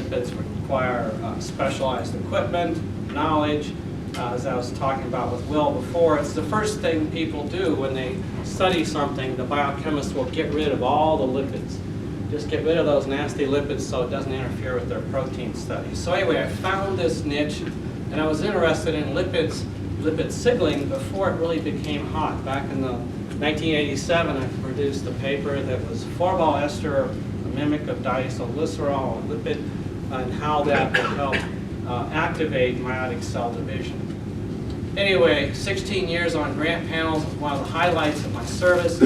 lipids require specialized equipment, knowledge. As I was talking about with Will before, it's the first thing people do when they study something. The biochemist will get rid of all the lipids. Just get rid of those nasty lipids so it doesn't interfere with their protein studies. So anyway, I found this niche, and I was interested in lipid signaling before it really became hot. Back in the 1987, I produced a paper that was 4-ball ester, a mimic of diacylglycerol, a lipid, and how that will help activate meiotic cell division. Anyway, 16 years on grant panels was one of the highlights of my service.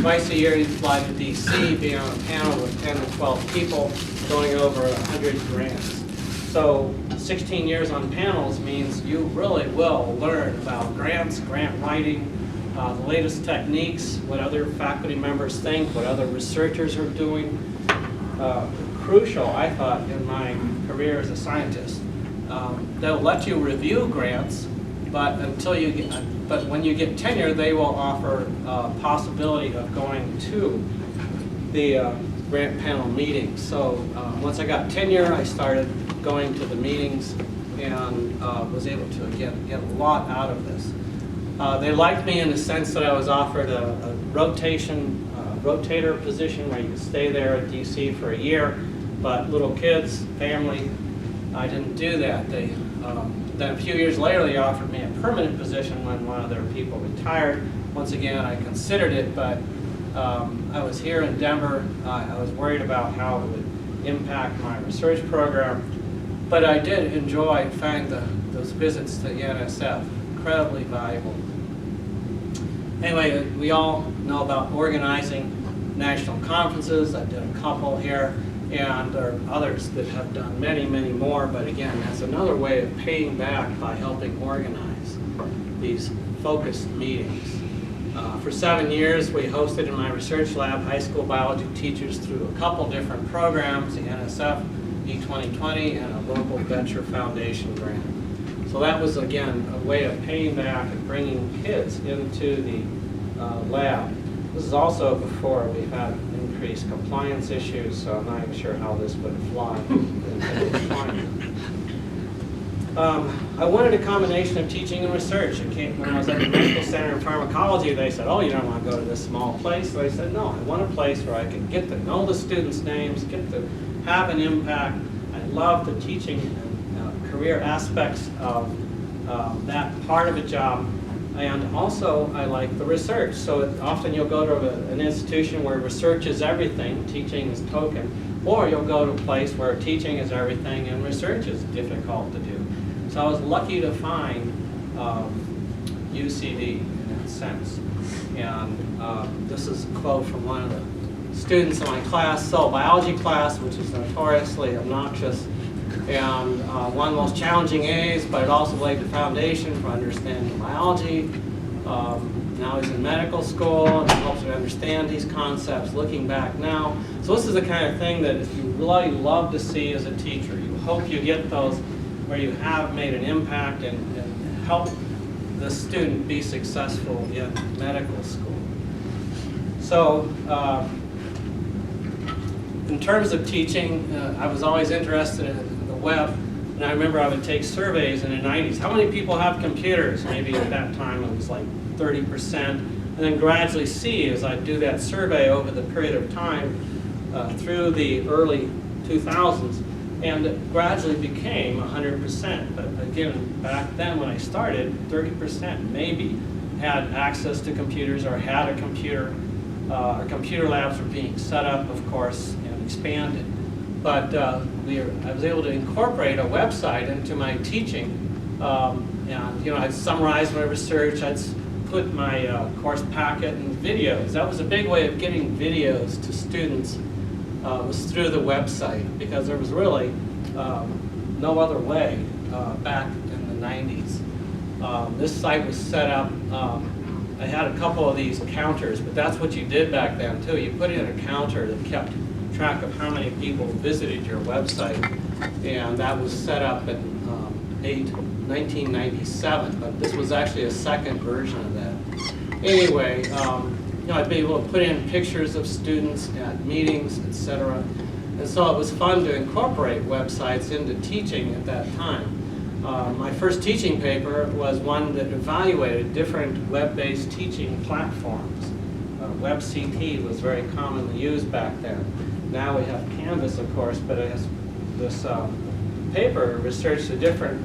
Twice a year you'd fly to DC, be on a panel with 10 to 12 people going over 100 grants. So 16 years on panels means you really will learn about grants, grant writing, the latest techniques, what other faculty members think, what other researchers are doing. Crucial, I thought, in my career as a scientist. They'll let you review grants, but when you get tenure, they will offer possibility of going to the grant panel meetings. So once I got tenure, I started going to the meetings and was able to, again, get a lot out of this. They liked me in the sense that I was offered a rotator position where you could stay there at DC for a year, but little kids, family, I didn't do that. Then a few years later, they offered me a permanent position when one of their people retired. Once again, I considered it, but I was here in Denver. I was worried about how it would impact my research program, but I did enjoy those visits to the NSF, incredibly valuable. Anyway, we all know about organizing national conferences. I did a couple here, and there are others that have done many, many more, but again, that's another way of paying back by helping organize these focused meetings. For 7 years, we hosted in my research lab high school biology teachers through a couple different programs, the NSF, E2020, and a local venture foundation grant. So that was, again, a way of paying back and bringing kids into the lab. This is also before we had increased compliance issues, so I'm not even sure how this would fly I wanted a combination of teaching and research. When I was at the Medical Center in Pharmacology, they said, oh, you don't want to go to this small place. So I said, no, I want a place where I can get to know the students' names, get to have an impact. I love the teaching and career aspects of that part of a job. And also, I like the research. So often you'll go to an institution where research is everything, teaching is token, or you'll go to a place where teaching is everything and research is difficult to do. So I was lucky to find UCD in that sense. And this is a quote from one of the students in my class, cell biology class, which is notoriously obnoxious, and one of the most challenging A's, but it also laid the foundation for understanding biology. Now he's in medical school, and it helps you understand these concepts looking back now. So this is the kind of thing that you really love to see as a teacher. You hope you get those where you have made an impact and help the student be successful in medical school. So in terms of teaching, I was always interested in the web, and I remember I would take surveys in the 90s. How many people have computers? Maybe at that time it was like 30%, and then gradually see as I do that survey over the period of time through the early 2000s, and it gradually became 100%. But again, back then when I started, 30% maybe had access to computers or had a computer. Our computer labs were being set up, of course, and expanded. But I was able to incorporate a website into my teaching. And I'd summarize my research, I'd put my course packet and videos. That was a big way of getting videos to students, was through the website, because there was really no other way back in the 90s. This site was set up, I had a couple of these counters, but that's what you did back then too. You put in a counter that kept track of how many people visited your website, and that was set up in 1997, but this was actually a second version of that. Anyway, I'd be able to put in pictures of students at meetings, etc. And so it was fun to incorporate websites into teaching at that time. My first teaching paper was one that evaluated different web-based teaching platforms. WebCT was very commonly used back then. Now we have Canvas, of course, but it has this paper researched the different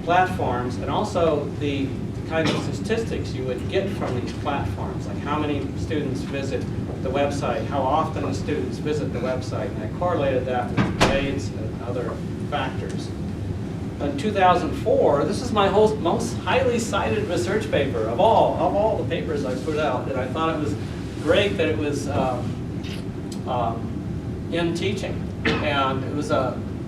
platforms and also the kind of statistics you would get from these platforms, like how many students visit the website, how often the students visit the website, and I correlated that with grades and other factors. In 2004, this is my most highly cited research paper of all the papers I put out, and I thought it was great that it was in teaching. And it was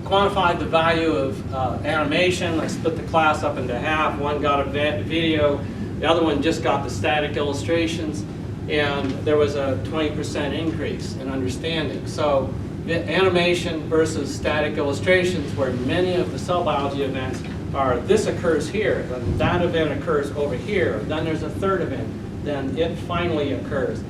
quantified the value of animation. I split the class up into half. One got a video, the other one just got the static illustrations, and there was a 20% increase in understanding. So animation versus static illustrations, where many of the cell biology events are, this occurs here, and that event occurs over here, then there's a third event, then it finally occurs.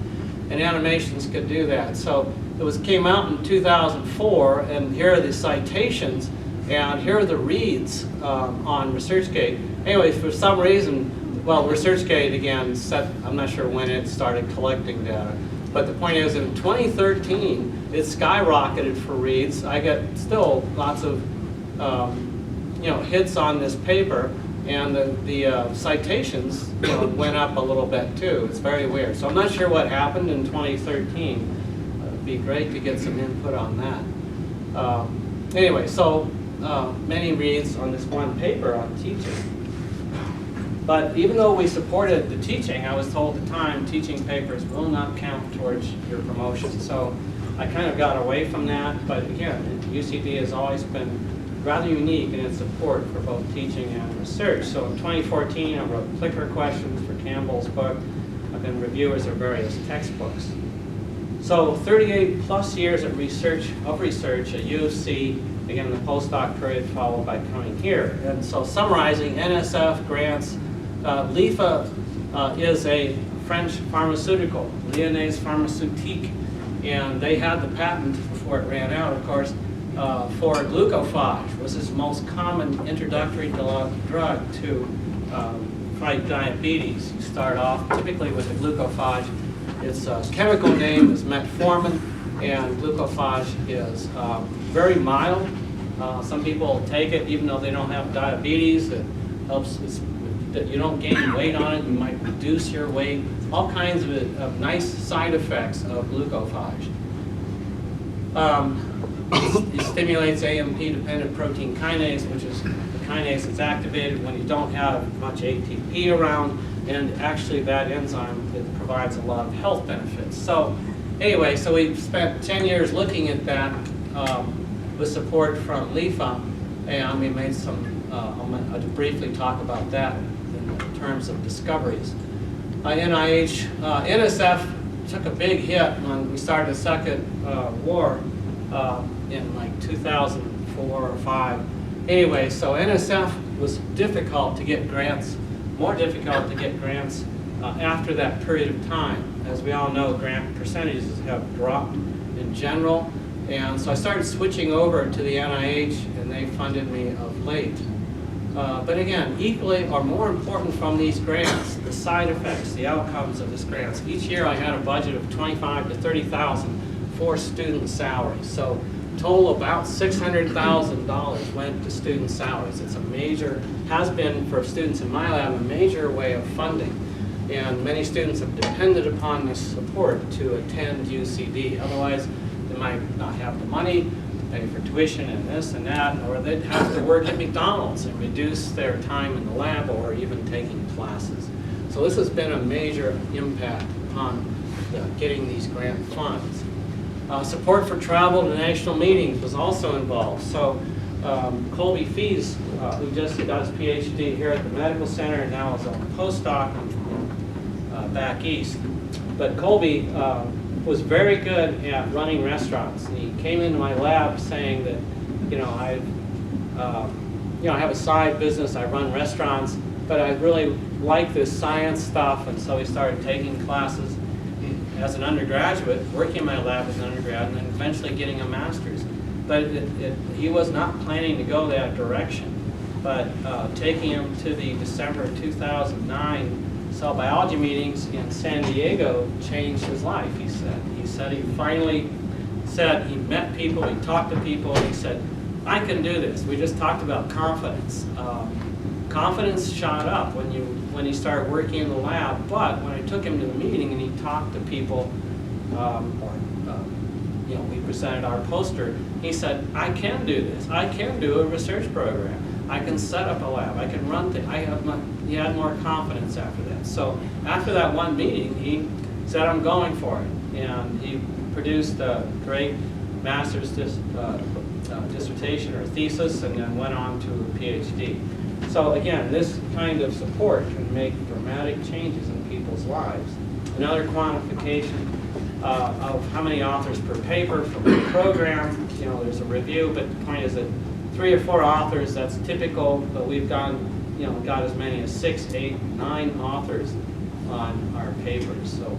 And animations could do that. So it came out in 2004, and here are the citations, and here are the reads on ResearchGate. Anyways, for some reason, well, ResearchGate again I'm not sure when it started collecting data, but the point is, in 2013, it skyrocketed for reads. I get still lots of hits on this paper, and the citations went up a little bit too. It's very weird. So I'm not sure what happened in 2013. It'd be great to get some input on that. Anyway, so many reads on this one paper on teaching. But even though we supported the teaching, I was told at the time teaching papers will not count towards your promotion. So I kind of got away from that. But again, UCD has always been rather unique in its support for both teaching and research. So in 2014, I wrote clicker questions for Campbell's book. I've been reviewers of various textbooks. So 38 plus years of research at U of C, again the postdoc period followed by coming here. And so summarizing NSF grants, LIFA is a French pharmaceutical, Lyonnaise Pharmaceutique, and they had the patent before it ran out, of course, for glucophage. This is the most common introductory drug to fight diabetes. You start off typically with the glucophage. Its chemical name is metformin, and glucophage is very mild. Some people take it even though they don't have diabetes. It helps that you don't gain weight on it. You might reduce your weight. All kinds of nice side effects of glucophage. It stimulates AMP-dependent protein kinase, which is the kinase that's activated when you don't have much ATP around, and actually that enzyme, it provides a lot of health benefits. So anyway, so we spent 10 years looking at that with support from LIFA, and we made some, I'll briefly talk about that in terms of discoveries. NSF took a big hit when we started the second war in like 2004 or 5. Anyway, so NSF was difficult to get grants, more difficult to get grants after that period of time. As we all know, grant percentages have dropped in general. And so I started switching over to the NIH, and they funded me of late. But again, equally or more important from these grants, the side effects, the outcomes of these grants. Each year I had a budget of $25,000 to $30,000 for student salaries. So total about $600,000 went to student salaries. It's a major, has been for students in my lab, a major way of funding. And many students have depended upon this support to attend UCD. Otherwise, they might not have the money, pay for tuition and this and that, or they'd have to work at McDonald's and reduce their time in the lab or even taking classes. So this has been a major impact upon getting these grant funds. Support for travel to national meetings was also involved. So Colby Fees, who just got his PhD here at the medical center and now is a postdoc back east. But Colby was very good at running restaurants. And he came into my lab saying that, I have a side business, I run restaurants, but I really like this science stuff, and so he started taking classes. as an undergraduate, working in my lab as an undergrad, and then eventually getting a master's. But he was not planning to go that direction. But taking him to the December 2009 cell biology meetings in San Diego changed his life, he said. He said he finally said he met people, he talked to people, and he said, I can do this. We just talked about confidence. Confidence shot up when he started working in the lab, but when I took him to the meeting and he talked to people, we presented our poster, he said, I can do this. I can do a research program. I can set up a lab. I can run things. He had more confidence after that. So after that one meeting, he said, I'm going for it. And he produced a great master's dissertation or thesis, and then went on to a PhD. So again, this kind of support can make dramatic changes in people's lives. Another quantification of how many authors per paper from the program. There's a review, but the point is that 3 or 4 authors, that's typical, but we've got as many as 6, 8, 9 authors on our papers. So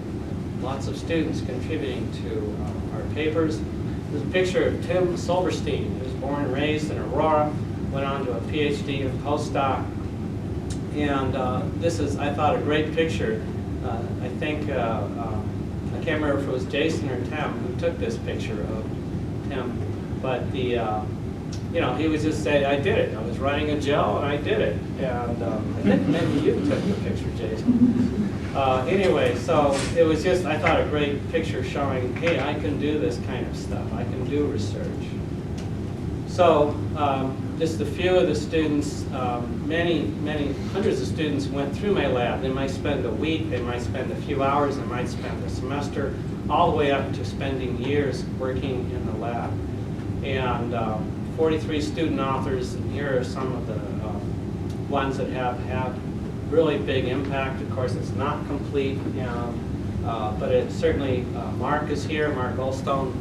lots of students contributing to our papers. There's a picture of Tim Silverstein, who was born and raised in Aurora, went on to a PhD and postdoc. And this is, I thought, a great picture. I think, I can't remember if it was Jason or Tim who took this picture of Tim, but he was just saying, I did it. I was writing a gel and I did it. And I think maybe you took the picture, Jason. Anyway, so it was just, I thought, a great picture showing, hey, I can do this kind of stuff. I can do research. So just a few of the students, many hundreds of students went through my lab. They might spend a week, they might spend a few hours, they might spend a semester, all the way up to spending years working in the lab. And 43 student authors, and here are some of the ones that have had really big impact. Of course, it's not complete, but it certainly, Mark is here, Mark Goldstone,